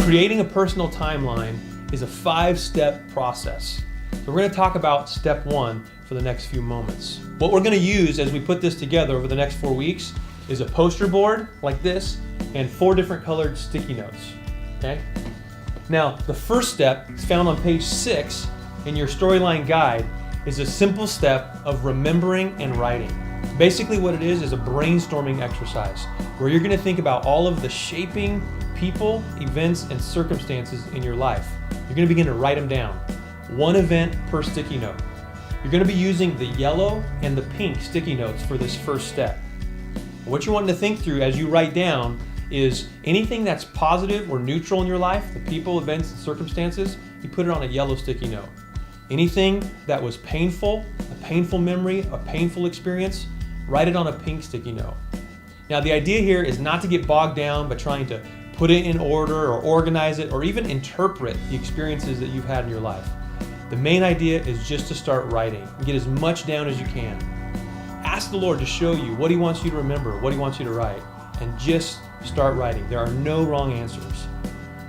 Creating a personal timeline is a 5-step process. So we're going to talk about step 1 for the next few moments. What we're going to use as we put this together over the next 4 weeks is a poster board like this and 4 different colored sticky notes. Okay? Now, the first step is found on page 6 in your storyline guide is a simple step of remembering and writing. Basically what it is a brainstorming exercise where you're going to think about all of the shaping people, events, and circumstances in your life. You're going to begin to write them down. 1 event per sticky note. You're going to be using the yellow and the pink sticky notes for this first step. What you're wanting to think through as you write down is anything that's positive or neutral in your life, the people, events, and circumstances, you put it on a yellow sticky note. Anything that was painful, a painful memory, a painful experience, write it on a pink sticky note. Now the idea here is not to get bogged down by trying to put it in order or organize it or even interpret the experiences that you've had in your life. The main idea is just to start writing and get as much down as you can. Ask the Lord to show you what He wants you to remember, what He wants you to write, and just start writing. There are no wrong answers.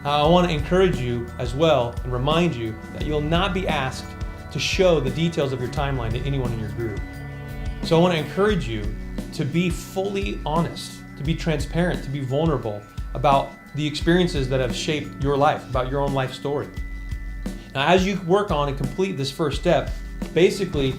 Now, I want to encourage you as well and remind you that you'll not be asked to show the details of your timeline to anyone in your group. So I want to encourage you to be fully honest, to be transparent, to be vulnerable about the experiences that have shaped your life, about your own life story. Now, as you work on and complete this first step, basically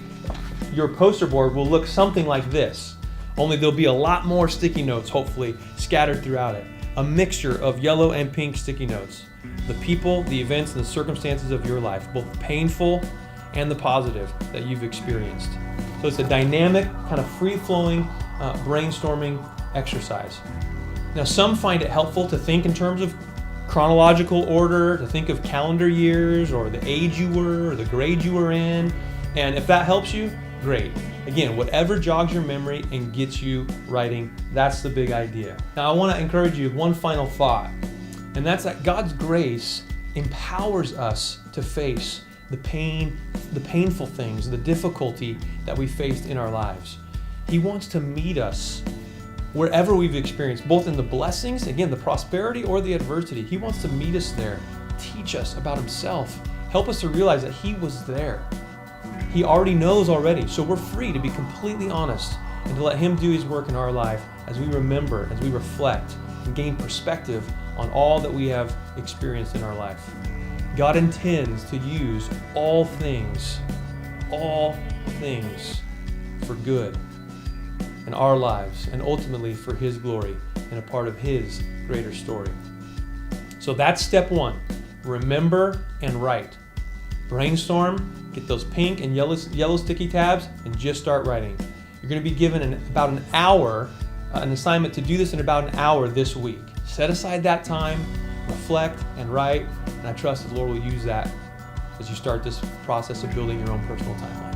your poster board will look something like this, only there'll be a lot more sticky notes, hopefully, scattered throughout it. A mixture of yellow and pink sticky notes. The people, the events, and the circumstances of your life, both painful and the positive that you've experienced. So it's a dynamic, kind of free-flowing brainstorming exercise. Now, some find it helpful to think in terms of chronological order, to think of calendar years or the age you were or the grade you were in. And if that helps you, great. Again, whatever jogs your memory and gets you writing, that's the big idea. Now, I want to encourage you with one final thought, and that's that God's grace empowers us to face the pain, the painful things, the difficulty that we faced in our lives. He wants to meet us wherever we've experienced, both in the blessings, again, the prosperity or the adversity. He wants to meet us there, teach us about Himself, help us to realize that He was there. He already knows already, so we're free to be completely honest and to let Him do His work in our life as we remember, as we reflect, and gain perspective on all that we have experienced in our life. God intends to use all things for good in our lives and ultimately for His glory and a part of His greater story. So that's step 1. Remember and write. Brainstorm, get those pink and yellow sticky tabs, and just start writing. You're going to be given about an hour, an assignment to do this in about an hour this week. Set aside that time, reflect, and write, and I trust the Lord will use that as you start this process of building your own personal timeline.